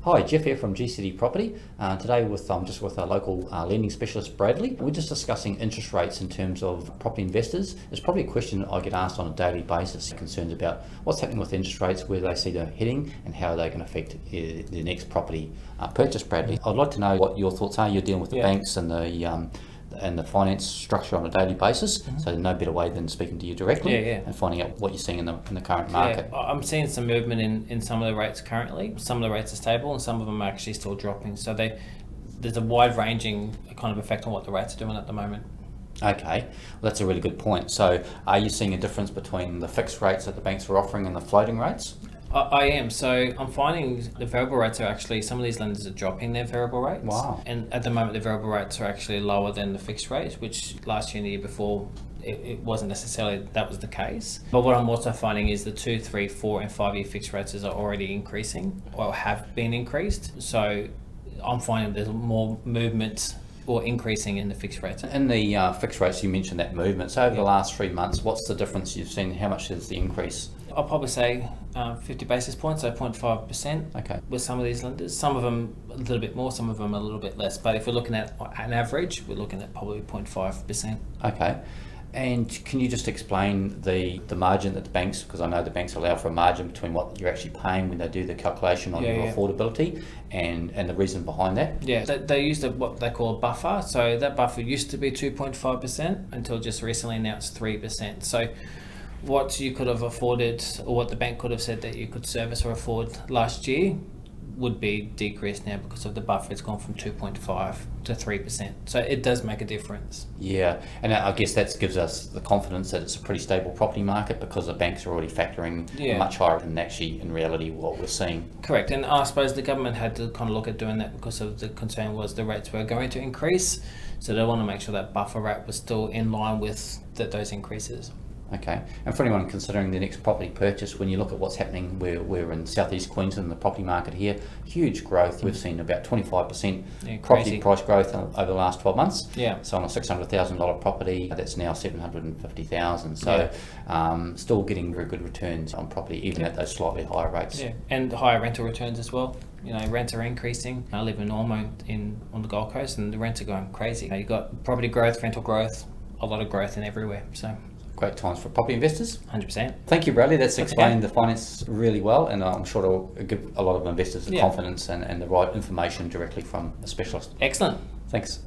Hi, Geoff here from GCT Property. Today I'm just with our local lending specialist, Bradley. We're just discussing interest rates in terms of property investors. It's probably a question I get asked on a daily basis, concerns about what's happening with interest rates, where they see them heading, and how they can affect the next property purchase, Bradley. I'd like to know what your thoughts are. You're dealing with the banks and the finance structure on a daily basis, so no better way than speaking to you directly and finding out what you're seeing in the current market. I'm seeing some movement in some of the rates currently. Some of the rates are stable and some of them are actually still dropping. So there's a wide-ranging kind of effect on what the rates are doing at the moment. Okay, well, that's a really good point. So are you seeing a difference between the fixed rates that the banks are offering and the floating rates? I am. So I'm finding the variable rates are actually, some of these lenders are dropping their variable rates. Wow. And at the moment, the variable rates are actually lower than the fixed rates, which last year and the year before, it wasn't necessarily that was the case. But what I'm also finding is the 2, 3, 4 and 5 year fixed rates are already increasing or have been increased. So I'm finding there's more movement or increasing in the fixed rates. In the fixed rates, you mentioned that movement. So over the last 3 months, what's the difference you've seen? How much is the increase? I'll probably say 50 basis points, so 0.5%. Okay. With some of these lenders. Some of them a little bit more, some of them a little bit less. But if we're looking at an average, we're looking at probably 0.5%. Okay. And can you just explain the margin that the banks, because I know the banks allow for a margin between what you're actually paying when they do the calculation on your affordability and the reason behind that? Yeah, they use what they call a buffer. So that buffer used to be 2.5% until just recently, now it's 3%. So what you could have afforded or what the bank could have said that you could service or afford last year would be decreased now because of the buffer. It's gone from 2.5 to 3%. So it does make a difference. Yeah, and I guess that gives us the confidence that it's a pretty stable property market because the banks are already factoring much higher than actually in reality what we're seeing. Correct, and I suppose the government had to kind of look at doing that because of the concern was the rates were going to increase. So they want to make sure that buffer rate was still in line with those increases. Okay, and for anyone considering the next property purchase, when you look at what's happening, we're in southeast Queensland, the property market here, huge growth. We've seen about 25% property price growth over the last 12 months. Yeah. So on a $600,000 property, that's now $750,000. So still getting very good returns on property, even at those slightly higher rates. Yeah, and higher rental returns as well. You know, rents are increasing. I live in Ormo on the Gold Coast, and the rents are going crazy. You've got property growth, rental growth, a lot of growth in everywhere. So. Great times for property investors. 100%. Thank you, Bradley. That's explained the finance really well, and I'm sure it'll give a lot of investors the confidence and the right information directly from a specialist. Excellent. Thanks.